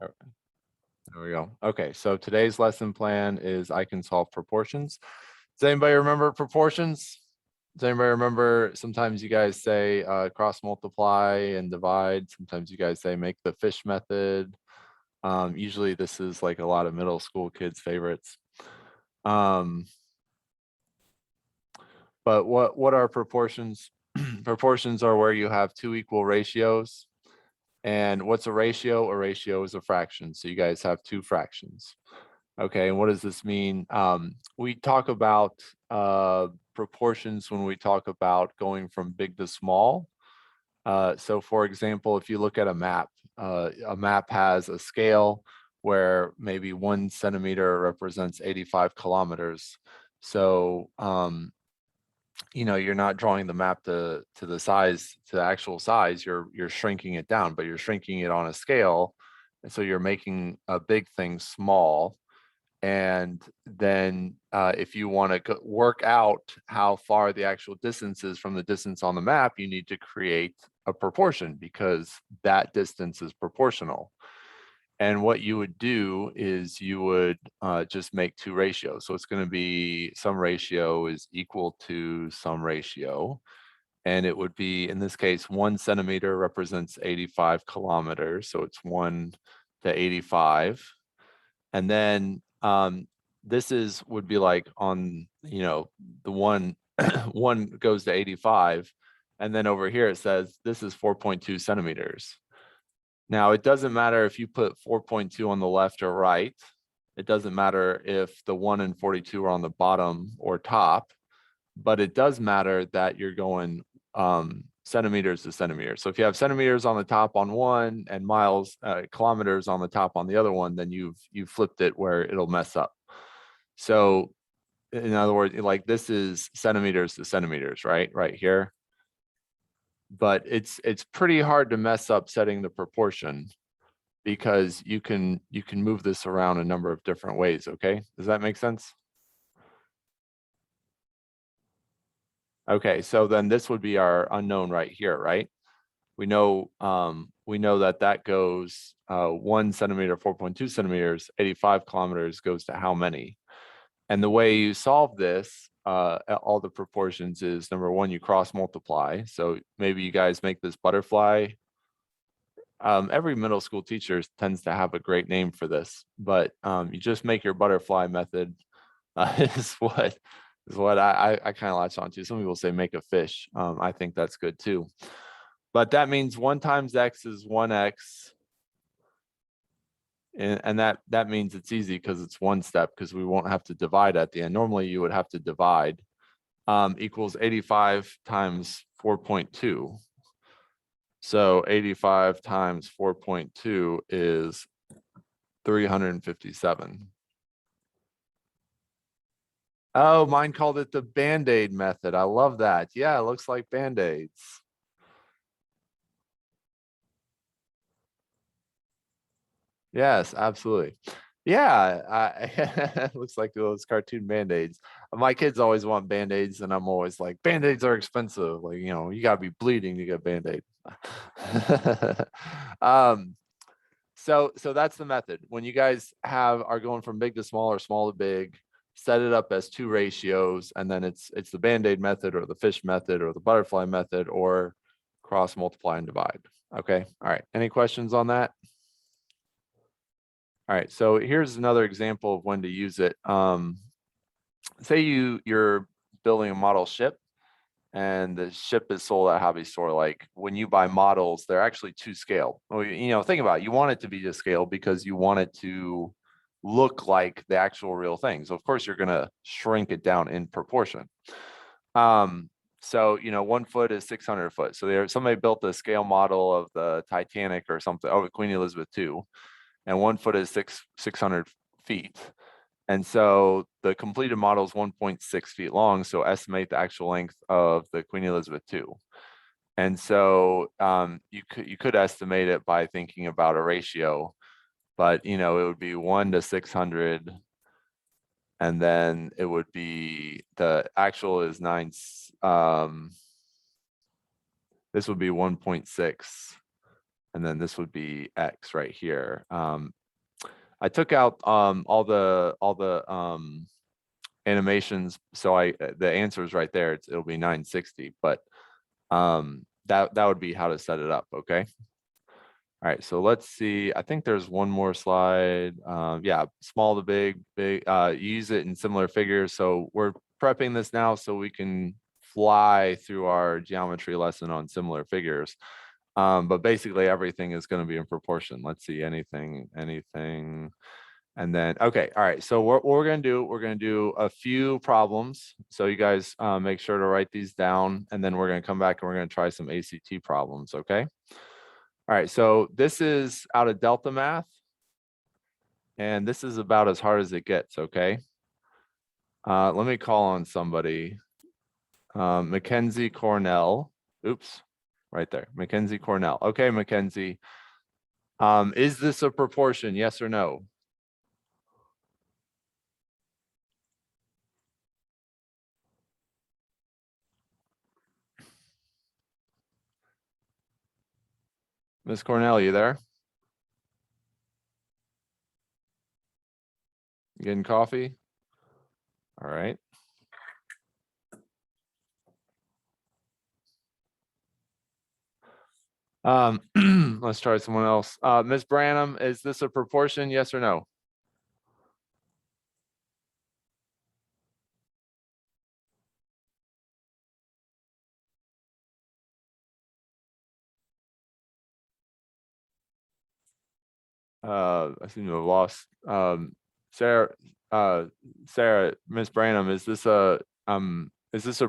There there we go. Okay, so today's lesson plan is I can solve proportions. Does anybody remember proportions? Does anybody remember sometimes you guys say cross multiply and divide? Sometimes you guys say make the fish method. Usually this is like a lot of middle school kids' favorites. Um, but what are proportions? Proportions are where you have two equal ratios. And what's a ratio? A ratio is a fraction. So you guys have two fractions. Okay, and what does this mean? We talk about proportions when we talk about going from big to small. So for example, if you look at a map has a scale where maybe 1 centimeter represents 85 kilometers. So you know, you're not drawing the map to the size, to the actual size, you're shrinking it down, but you're shrinking it on a scale. And so you're making a big thing small. And then if you want to work out how far the actual distance is from the distance on the map, you need to create a proportion because that distance is proportional. And what you would do is you would just make two ratios. So it's going to be some ratio is equal to some ratio. And it would be, in this case, 1 centimeter represents 85 kilometers. So it's 1 to 85. And then this would be like on, you know, the one, one goes to 85. And then over here it says this is 4.2 centimeters. Now, it doesn't matter if you put 4.2 on the left or right. It doesn't matter if the 1 and 42 are on the bottom or top, but it does matter that you're going centimeters to centimeters. So if you have centimeters on the top on one and kilometers on the top on the other one, then you've flipped it where it'll mess up. So in other words, like this is centimeters to centimeters, right here. But it's pretty hard to mess up setting the proportion because you can move this around a number of different ways. Okay, does that make sense? Okay, so then this would be our unknown right here, right? We know that that goes 1 centimeter, 4.2 centimeters, 85 kilometers goes to how many? And the way you solve this, all the proportions is number one, you cross multiply. So maybe you guys make this butterfly. Every middle school teacher tends to have a great name for this, but you just make your butterfly method is what I kind of latch onto. Some people say make a fish. I think that's good too. But that means 1 times x is 1x. And that means it's easy because it's one step because we won't have to divide at the end. Normally you would have to divide equals 85 times 4.2. So 85 times 4.2 is 357. Oh, mine called it the Band-Aid method. I love that. Yeah, it looks like Band-Aids. Yes, absolutely. Yeah, it looks like those cartoon Band-Aids. My kids always want Band-Aids, and I'm always like, Band-Aids are expensive. Like, you know, you gotta be bleeding to get Band-Aid. um, so that's the method. When you guys are going from big to small or small to big, set it up as two ratios, and then it's the Band-Aid method or the fish method or the butterfly method or cross multiply and divide. Okay. All right. Any questions on that? All right, so here's another example of when to use it. Say you're building a model ship and the ship is sold at hobby store. Like when you buy models, they're actually to scale. Well, you know, think about it. You want it to be to scale because you want it to look like the actual real thing. So of course you're gonna shrink it down in proportion. So you know, 1 foot is 600 foot. So somebody built a scale model of the Titanic or something, oh, Queen Elizabeth II, and 1 foot is 600 feet. And so the completed model is 1.6 feet long. So estimate the actual length of the Queen Elizabeth II. And so you could estimate it by thinking about a ratio, but you know, it would be 1 to 600. And then it would be the actual is 9. This would be 1.6. and then this would be X right here. I took out all the animations, so the answer is right there. It'll be 960, but that would be how to set it up. Okay. All right, so let's see. I think there's one more slide. Yeah, small to big, use it in similar figures. So we're prepping this now so we can fly through our geometry lesson on similar figures. But basically everything is going to be in proportion. Let's see, anything. And then, okay, all right. So what we're going to do a few problems. So you guys make sure to write these down, and then we're going to come back and we're going to try some ACT problems, okay? All right, so this is out of Delta Math, and this is about as hard as it gets, okay? Let me call on somebody. Mackenzie Cornell. Oops, right there, Mackenzie Cornell. Okay, Mackenzie. Is this a proportion, yes or no? Miss Cornell, you there? You getting coffee? All right. Let's try someone else. Miss Branham, is this a proportion, yes or no? I seem to have lost. Sarah, Miss Branham, is this a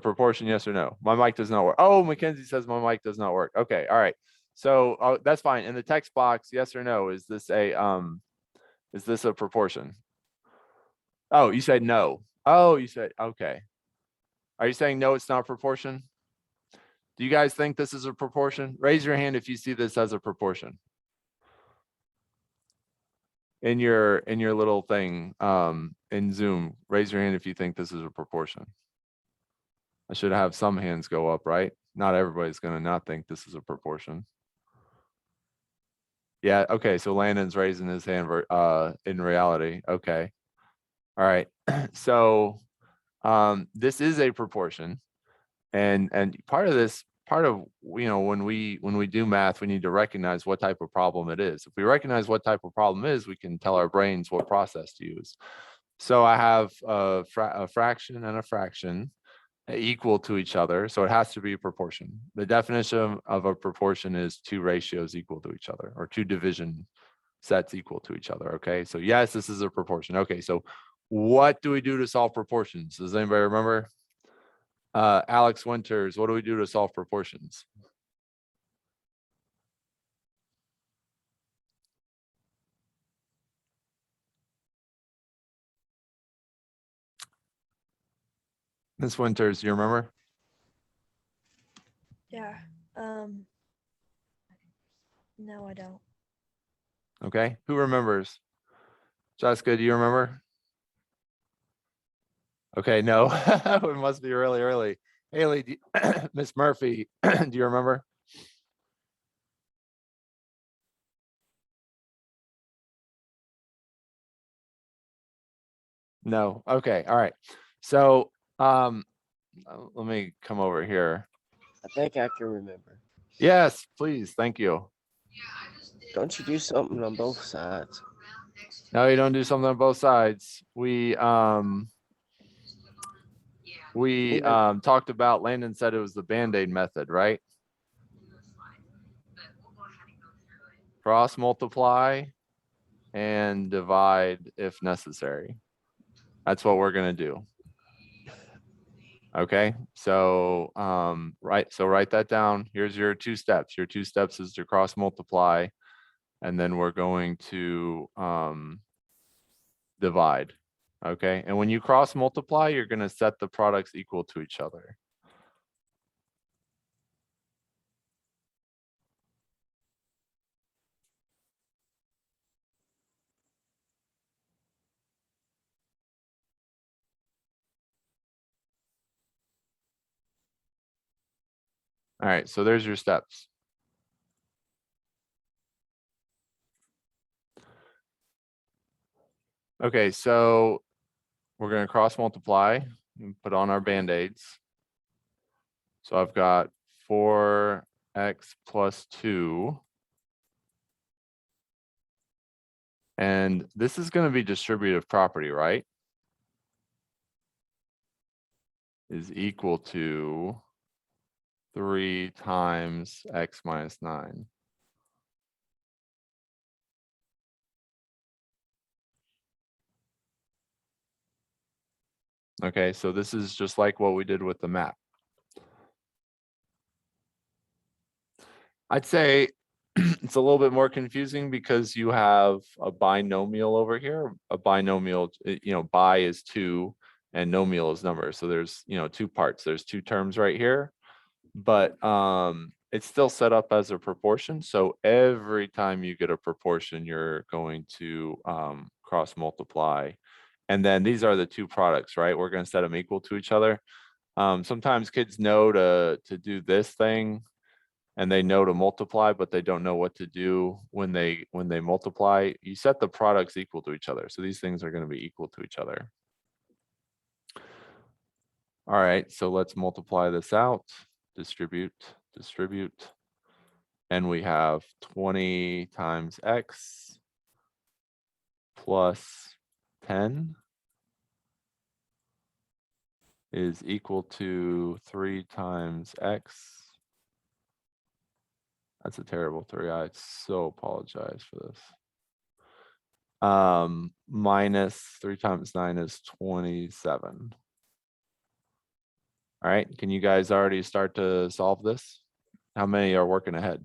proportion, yes or no? My mic does not work. Oh, Mackenzie says my mic does not work. Okay, all right. So that's fine. In the text box, yes or no, is this a proportion? Oh, you said no. Oh, you said okay. Are you saying no, it's not a proportion? Do you guys think this is a proportion? Raise your hand if you see this as a proportion. In your little thing in Zoom, raise your hand if you think this is a proportion. I should have some hands go up, right? Not everybody's going to not think this is a proportion. Yeah, okay, so Landon's raising his hand in reality. Okay. All right. So this is a proportion, and part of when we do math, we need to recognize what type of problem it is. If we recognize what type of problem is, we can tell our brains what process to use. So I have a fraction and a fraction equal to each other, so it has to be a proportion. The definition of a proportion is two ratios equal to each other, or two division sets equal to each other. Okay, so yes, this is a proportion. Okay, so what do we do to solve proportions? Does anybody remember? Alex Winters, what do we do to solve proportions? Miss Winters, you remember? Yeah. No, I don't. Okay, who remembers? Jessica, do you remember? Okay, no, it must be really early. Haley, Miss Murphy, do you remember? No. Okay. All right. So let me come over here. I think I can remember. Yes, please. Thank you. Don't you do something on both sides? No, you don't do something on both sides. We talked about, Landon said it was the Band-Aid method, right? Cross multiply and divide if necessary. That's what we're gonna do. Okay, so write that down. Here's your two steps. Your two steps is to cross multiply, and then we're going to divide. Okay, and when you cross multiply, you're going to set the products equal to each other. All right, so there's your steps. Okay, so we're gonna cross multiply and put on our Band-Aids. So I've got 4x plus 2. And this is gonna be distributive property, right? Is equal to 3 times x minus 9. Okay, so this is just like what we did with the map. I'd say it's a little bit more confusing because you have a binomial over here. A binomial, bi is 2 and nomial is number. So there's, 2 parts. There's 2 terms right here. But it's still set up as a proportion. So every time you get a proportion, you're going to cross multiply. And then these are the 2 products, right? We're going to set them equal to each other. Sometimes kids know to do this thing and they know to multiply, but they don't know what to do when they multiply. You set the products equal to each other. So these things are going to be equal to each other. All right, so let's multiply this out, distribute. And we have 20 times x plus 10 is equal to 3 times x. That's a terrible 3. I so apologize for this. Minus 3 times 9 is 27. All right, can you guys already start to solve this? How many are working ahead?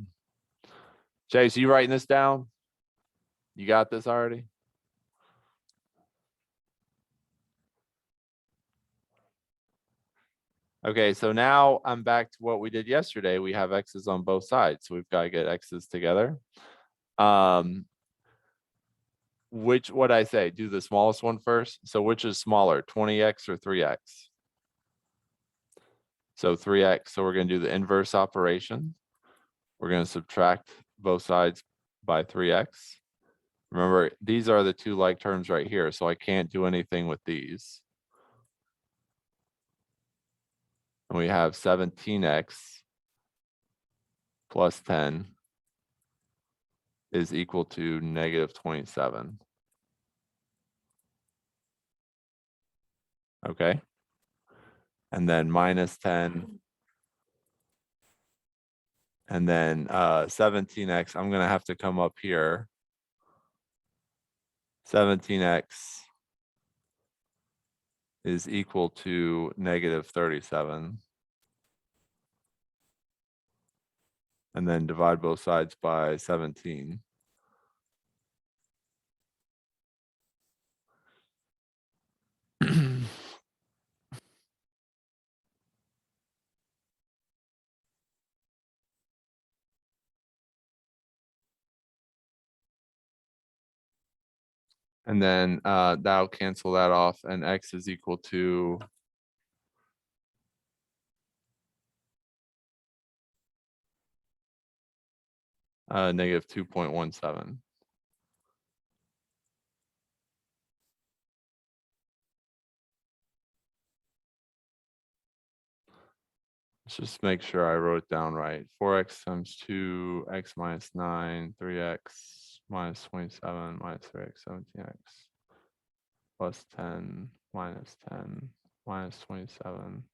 Chase, you writing this down? You got this already? Okay, so now I'm back to what we did yesterday. We have x's on both sides, so we've got to get x's together. What I say? Do the smallest one first. So which is smaller, 20x or 3x? So 3x, so we're going to do the inverse operation. We're going to subtract both sides by 3x. Remember, these are the 2 like terms right here, so I can't do anything with these. And we have 17x plus 10 is equal to negative 27. Okay. And then minus 10. And then 17x, I'm going to have to come up here. 17x is equal to negative 37. And then divide both sides by 17. And then that'll cancel that off, and x is equal to negative 2.17. Let's just make sure I wrote it down right. 4x times 2, x minus 9, 3x minus 27 minus 3x, 17x plus 10 minus 10 minus 27.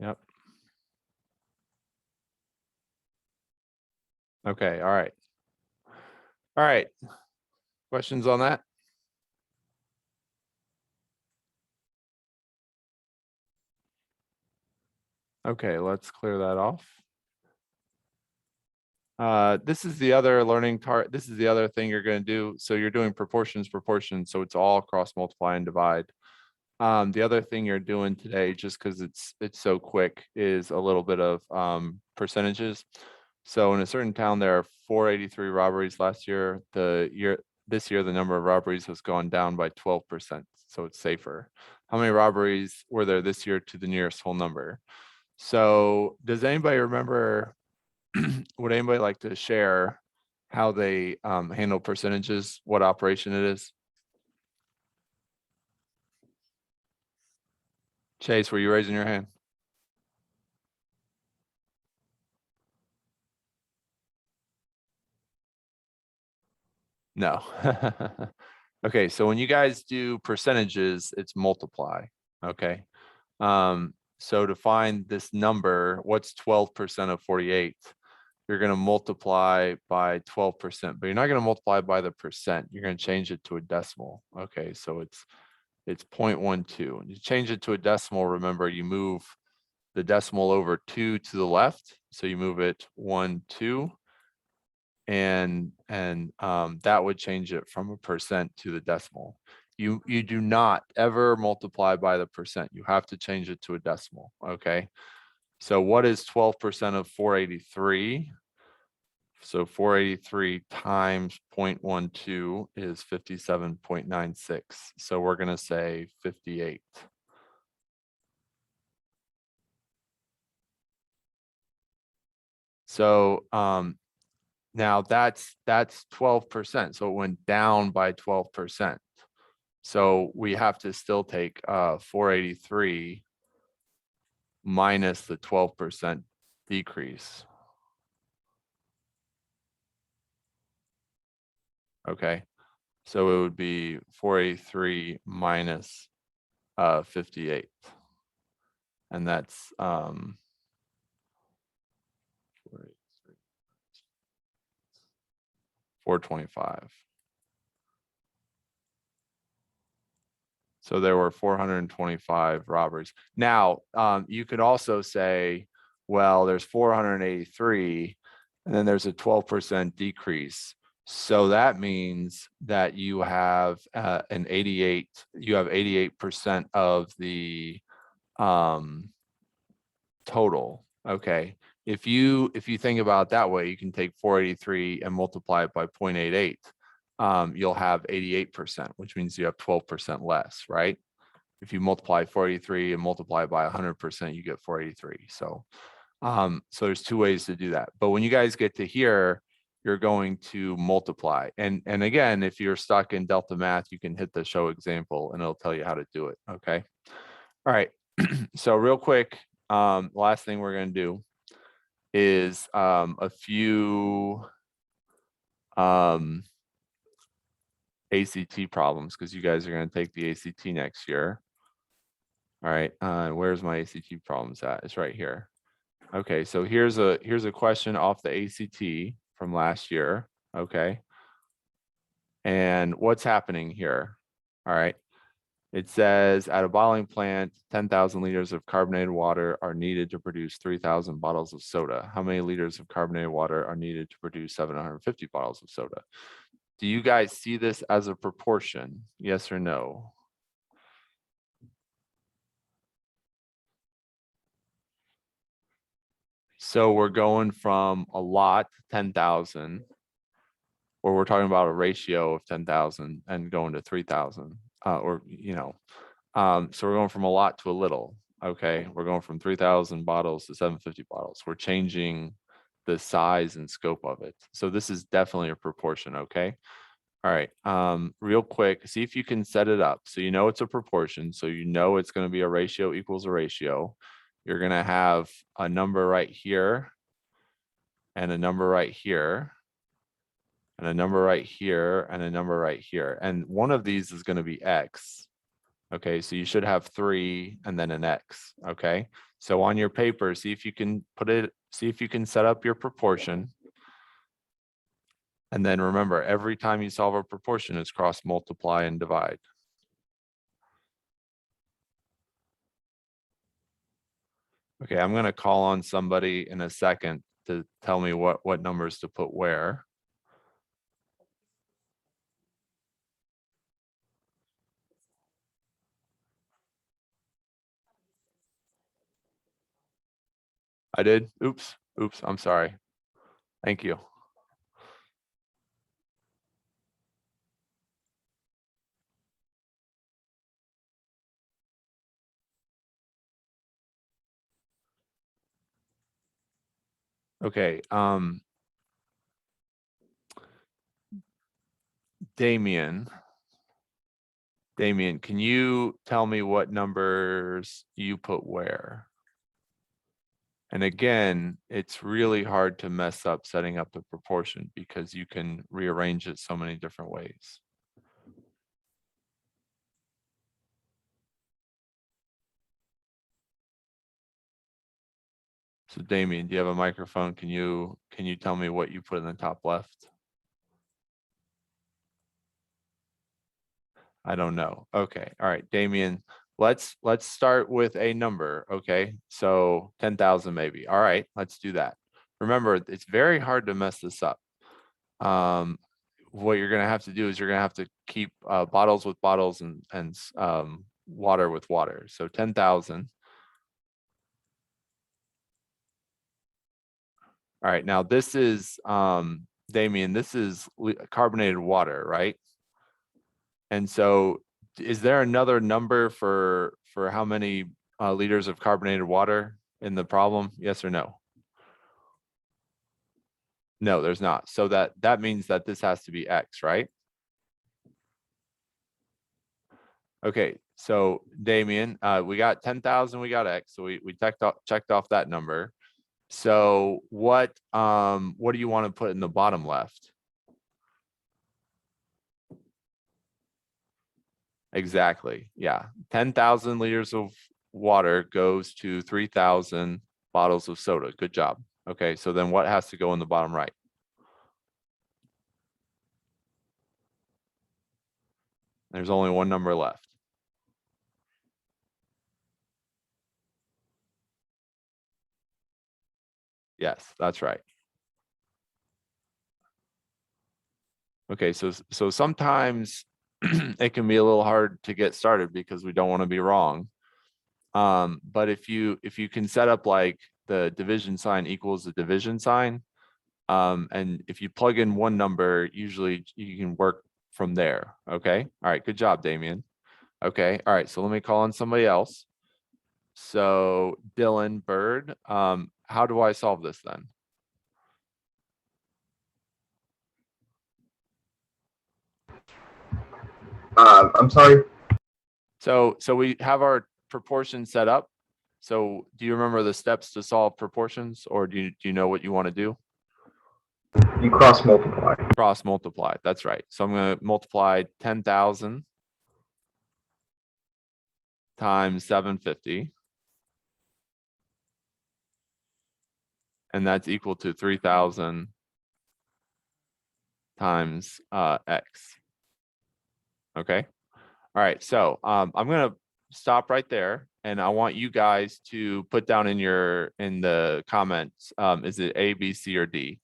Yep. Okay, all right. All right. Questions on that? Okay, let's clear that off. This is the other learning part. This is the other thing you're going to do. So you're doing proportions, so it's all cross multiply and divide. The other thing you're doing today, just because it's so quick, is a little bit of percentages. So in a certain town, there are 483 robberies last year. This year, the number of robberies has gone down by 12%. So it's safer. How many robberies were there this year to the nearest whole number? So does anybody remember? Would anybody like to share how they handle percentages, what operation it is? Chase, were you raising your hand? No. Okay, so when you guys do percentages, it's multiply, okay? So to find this number, what's 12% of 48? You're gonna multiply by 12%, but you're not gonna multiply by the percent. You're gonna change it to a decimal. Okay, so it's 0.12. And you change it to a decimal, remember, you move the decimal over 2 to the left. So you move it 1, 2. And that would change it from a percent to the decimal. You do not ever multiply by the percent. You have to change it to a decimal, okay? So what is 12% of 483? So 483 times 0.12 is 57.96. So we're gonna say 58. So now that's 12%. So it went down by 12%. So we have to still take 483 minus the 12% decrease. Okay, so it would be 483 minus 58. And that's 425. So there were 425 robberies. Now, you could also say, well, there's 483, and then there's a 12% decrease. So that means that you have an 88, you have 88% of the total. Okay. If you think about it that way, you can take 483 and multiply it by 0.88. You'll have 88%, which means you have 12% less, right? If you multiply 483 and multiply it by 100%, you get 483. So there's two ways to do that. But when you guys get to here, you're going to multiply. And again, if you're stuck in Delta Math, you can hit the show example and it'll tell you how to do it. Okay. All right. So real quick, last thing we're going to do is a few ACT problems, because you guys are going to take the ACT next year. All right, where's my ACT problems at? It's right here. Okay, so here's a question off the ACT from last year. Okay, and what's happening here? All right, it says at a bottling plant, 10,000 liters of carbonated water are needed to produce 3,000 bottles of soda. How many liters of carbonated water are needed to produce 750 bottles of soda? Do you guys see this as a proportion? Yes or no? So we're going from a lot, 10,000, or we're talking about a ratio of 10,000 and going to 3,000, or, so we're going from a lot to a little. Okay, we're going from 3,000 bottles to 750 bottles. We're changing the size and scope of it. So this is definitely a proportion. Okay. All right. Real quick, see if you can set it up. So you know it's a proportion. So you know it's going to be a ratio equals a ratio. You're going to have a number right here and a number right here and a number right here and a number right here. And one of these is going to be X. Okay, so you should have 3 and then an X. Okay, so on your paper, see if you can set up your proportion. And then remember, every time you solve a proportion, it's cross multiply and divide. Okay, I'm going to call on somebody in a second to tell me what numbers to put where. I did. Oops. I'm sorry. Thank you. Okay. Damien, Damien, can you tell me what numbers you put where? And again, it's really hard to mess up setting up the proportion because you can rearrange it so many different ways. So Damien, do you have a microphone? Can you tell me what you put in the top left? I don't know. Okay. All right, Damien, let's start with a number. Okay. So 10,000 maybe. All right, let's do that. Remember, it's very hard to mess this up. What you're going to have to do is you're going to have to keep bottles with bottles and water with water. So 10,000. All right, now this is Damien, this is carbonated water, right? And so is there another number for how many liters of carbonated water in the problem? Yes or no? No, there's not. So that means that this has to be X, right? Okay, so Damien, we got 10,000, we got X, so we checked off that number. So what do you want to put in the bottom left? Exactly. Yeah. 10,000 liters of water goes to 3,000 bottles of soda. Good job. Okay. So then what has to go in the bottom right? There's only one number left. Yes, that's right. Okay. So sometimes it can be a little hard to get started because we don't want to be wrong. But if you can set up like the division sign equals the division sign, and if you plug in one number, usually you can work from there. Okay. All right. Good job, Damien. Okay. All right. So let me call on somebody else. So Dylan Bird, how do I solve this then? I'm sorry. So we have our proportions set up. So do you remember the steps to solve proportions, or do you know what you want to do? You cross multiply. Cross multiply. That's right. So I'm going to multiply 10,000 times 750. And that's equal to 3,000 times X. Okay. All right. So I'm going to stop right there. And I want you guys to put down in the comments, is it A, B, C, or D?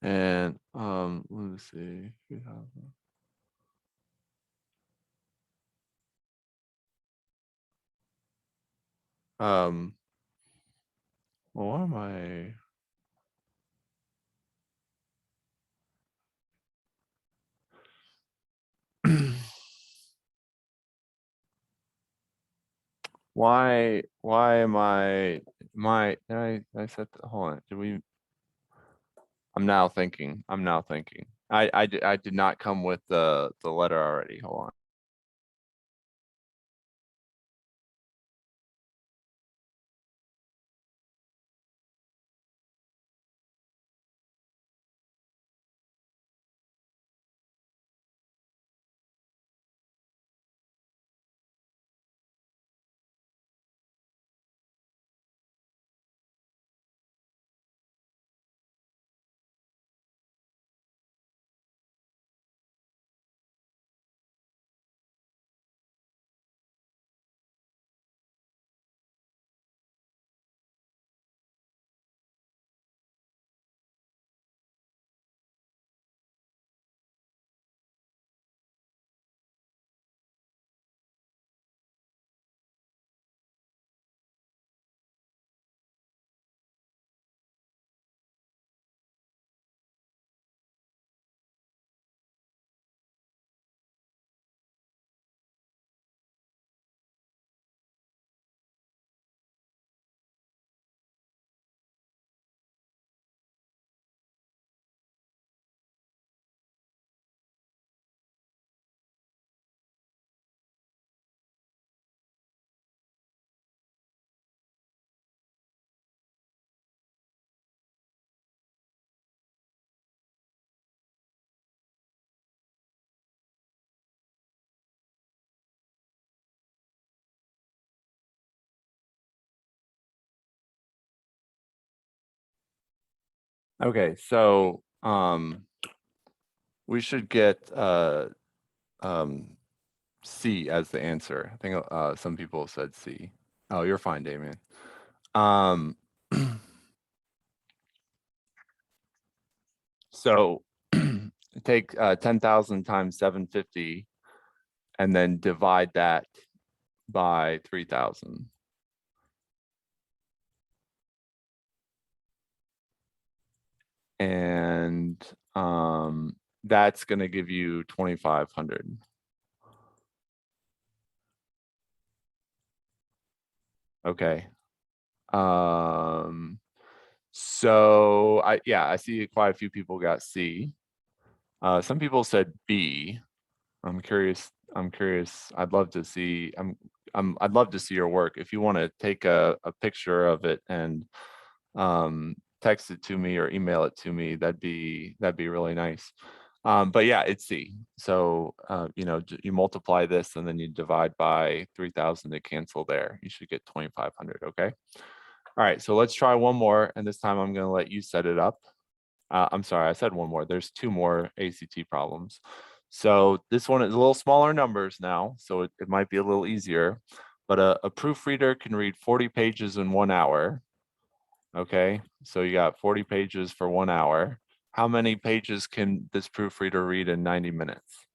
And let me see. Well, what am I? Why am I did I set the, hold on, I'm now thinking. I did not come with the letter already. Hold on. Okay, so we should get C as the answer. I think some people said C. Oh, you're fine, Damien. So take 10,000 times 750 and then divide that by 3,000. And that's going to give you 2,500. Okay. So I see quite a few people got C. Some people said B. I'm curious. I'd love to see. I'd love to see your work. If you want to take a picture of it and text it to me or email it to me, that'd be really nice. But yeah, it's C. So you know, you multiply this and then you divide by 3,000 to cancel there. You should get 2,500. Okay. All right. So let's try one more, and this time I'm going to let you set it up. I'm sorry, I said one more. There's two more ACT problems. So this one is a little smaller numbers now, so it might be a little easier, but a proofreader can read 40 pages in 1 hour. Okay, so you got 40 pages for 1 hour. How many pages can this proofreader read in 90 minutes?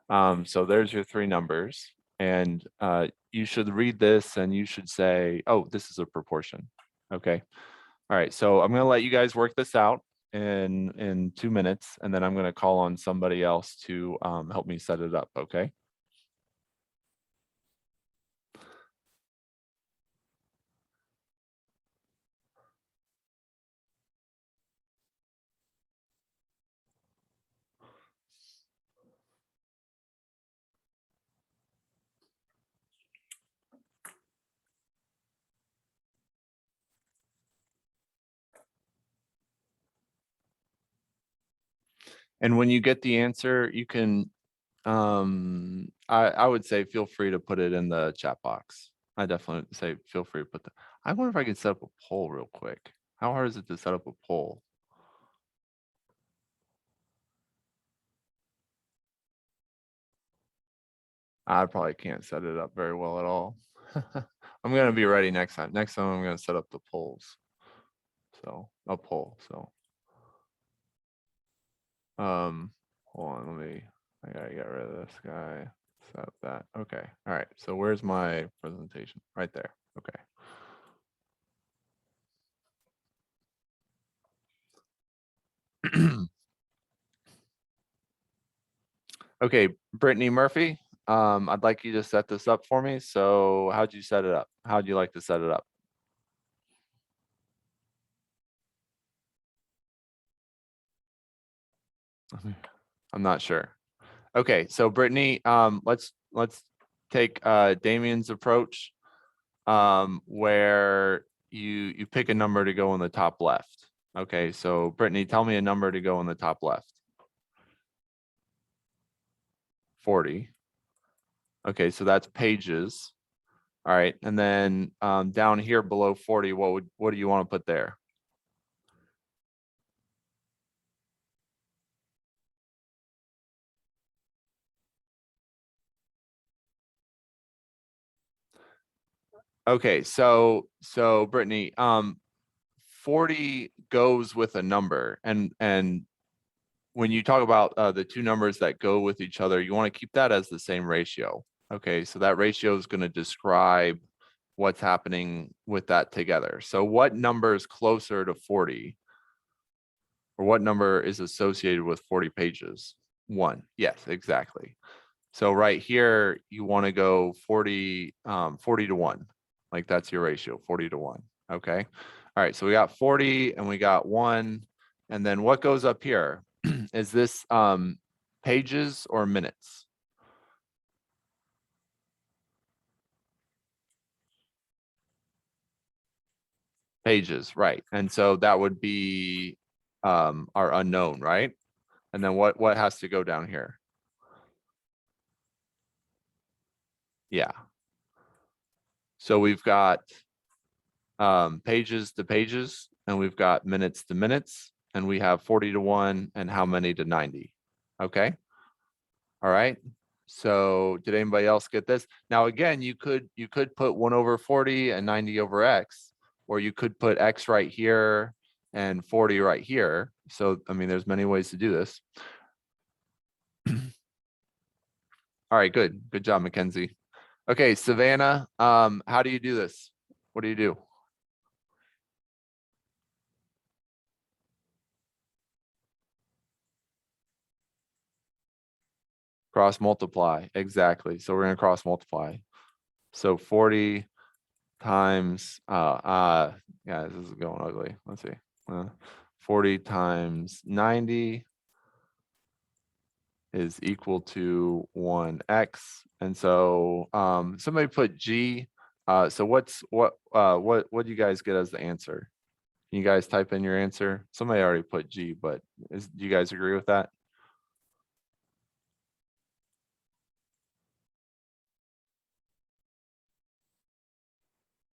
So there's your three numbers, and you should read this and you should say, oh, this is a proportion. Okay. All right, so I'm going to let you guys work this out in 2 minutes, and then I'm going to call on somebody else to help me set it up. Okay. And when you get the answer, you can, I would say feel free to put it in the chat box. I definitely say feel free to put the, I wonder if I can set up a poll real quick. How hard is it to set up a poll? I probably can't set it up very well at all. I'm going to be ready next time. Next time I'm going to set up the polls. So a poll. So, hold on, I gotta get rid of this guy. Set that. Okay. All right. So where's my presentation? Right there. Okay. Okay, Brittany Murphy, I'd like you to set this up for me. So how'd you set it up? How'd you like to set it up? I'm not sure. Okay, so Brittany, let's take Damien's approach, where you pick a number to go in the top left. Okay, so Brittany, tell me a number to go in the top left. 40. Okay, so that's pages. All right, and then down here below 40, what do you want to put there? Okay, so Brittany, 40 goes with a number, and when you talk about the two numbers that go with each other, you want to keep that as the same ratio. Okay, so that ratio is going to describe what's happening with that together. So what number is closer to 40? Or what number is associated with 40 pages? 1. Yes, exactly. So right here, you want to go 40 to 1. Like that's your ratio, 40 to 1. Okay. All right. So we got 40 and we got 1. And then what goes up here? Is this pages or minutes? Pages, right. And so that would be our unknown, right? And then what has to go down here? Yeah. So we've got pages to pages, and we've got minutes to minutes, and we have 40 to 1 and how many to 90. Okay. All right. So did anybody else get this? Now, again, you could put 1 over 40 and 90 over X, or you could put X right here and 40 right here. So, I mean, there's many ways to do this. All right, good. Good job, Mackenzie. Okay, Savannah, how do you do this? What do you do? Cross multiply, exactly. So we're gonna cross multiply. So 40 times, yeah, this is going ugly. Let's see. 40 times 90 is equal to 1x. And so somebody put G. So what do you guys get as the answer? Can you guys type in your answer? Somebody already put G, but do you guys agree with that?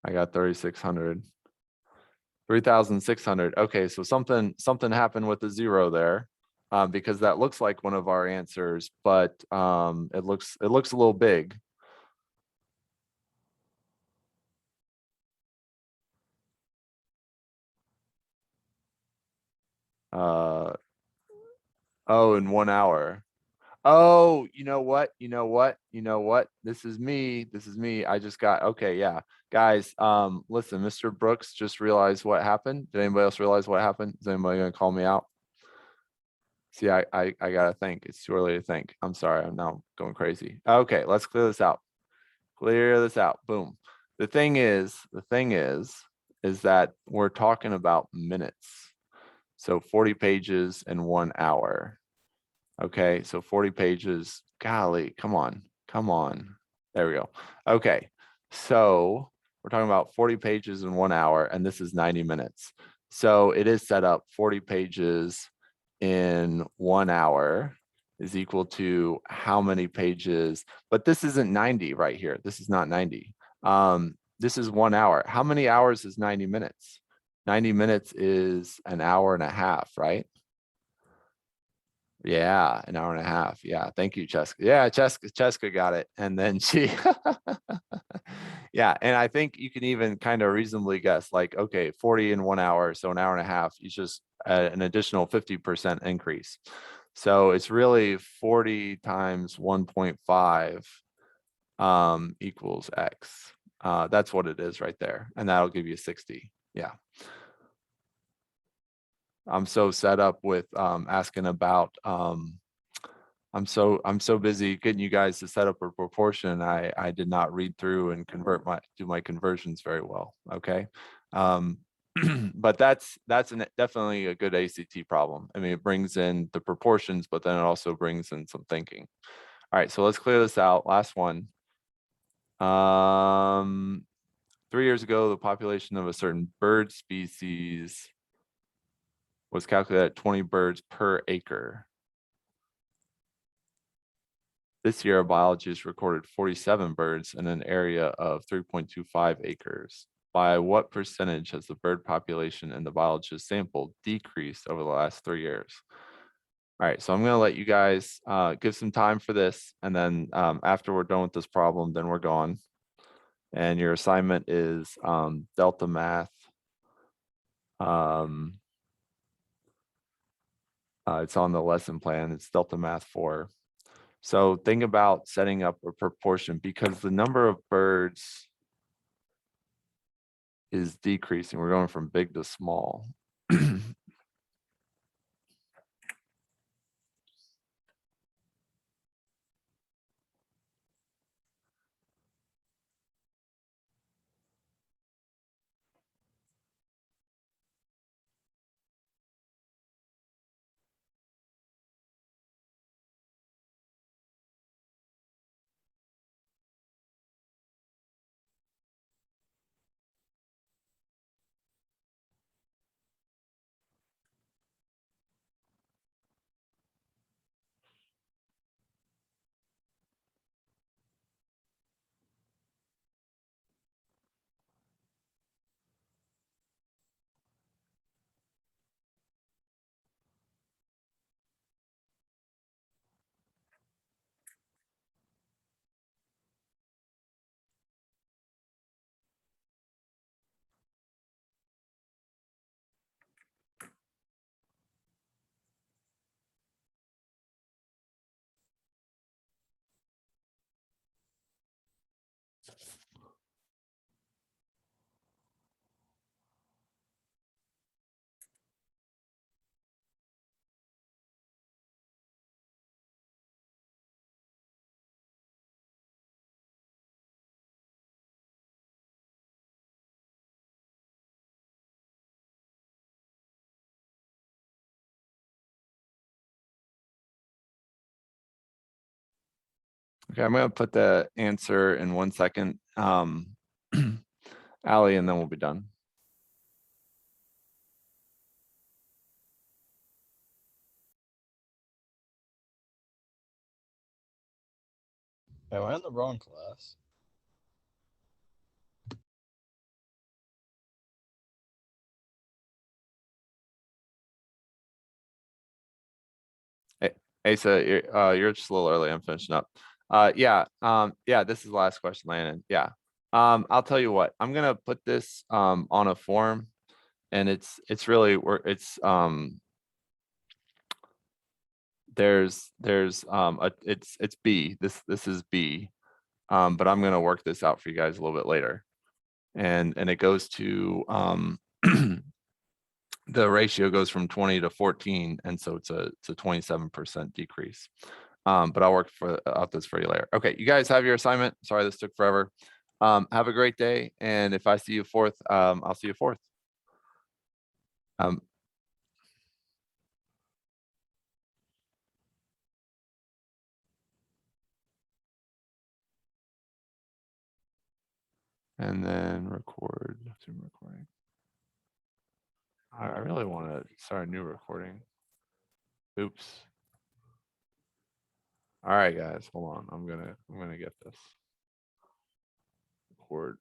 I got 3,600. 3,600. Okay, so something happened with the zero there, because that looks like one of our answers, but it looks a little big. Oh, in 1 hour. Oh, you know what? This is me. I just got, okay, yeah. Guys, listen, Mr. Brooks just realized what happened. Did anybody else realize what happened? Is anybody gonna call me out? See, I gotta think. It's too early to think. I'm sorry, I'm now going crazy. Okay, let's clear this out. Clear this out. Boom. The thing is that we're talking about minutes. So 40 pages in 1 hour. Okay, so 40 pages, golly, come on. There we go. Okay, so we're talking about 40 pages in 1 hour, and this is 90 minutes. So it is set up 40 pages in 1 hour is equal to how many pages, but this isn't 90 right here. This is not 90. This is 1 hour. How many hours is 90 minutes? 90 minutes is an hour and a half, right? Yeah, an hour and a half. Yeah, thank you, Cheska. Yeah, Cheska got it. And then she, yeah, and I think you can even kind of reasonably guess, like, okay, 40 in 1 hour, so an hour and a half, you just an additional 50% increase. So it's really 40 times 1.5 equals X. That's what it is right there. And that'll give you 60. Yeah. I'm so set up with asking about I'm so busy getting you guys to set up a proportion. I did not read through and do my conversions very well. Okay. But that's definitely a good ACT problem. I mean, it brings in the proportions, but then it also brings in some thinking. All right, so let's clear this out. Last one. 3 years ago, the population of a certain bird species was calculated at 20 birds per acre. This year, a biologist recorded 47 birds in an area of 3.25 acres. By what percentage has the bird population in the biologist sample decreased over the last 3 years? All right, so I'm gonna let you guys give some time for this, and then after we're done with this problem, then we're gone. And your assignment is Delta Math. It's on the lesson plan. It's Delta Math 4. So think about setting up a proportion because the number of birds is decreasing. We're going from big to small. Okay, I'm gonna put the answer in 1 second. Ally, and then we'll be done. Am I in the wrong class? Asa, you're just a little early. I'm finishing up. Yeah, this is the last question, Landon. Yeah. I'll tell you what, I'm gonna put this on a form, and it's really it's there's it's B. This is B. But I'm gonna work this out for you guys a little bit later. And it goes to the ratio goes from 20 to 14, and so it's a 27% decrease. But I'll work out this for you later. Okay, you guys have your assignment. Sorry this took forever. Have a great day, and if I see you fourth, I'll see you fourth. And then record Zoom recording. I really want to start a new recording. Oops. All right, guys, hold on. I'm gonna get this. Record.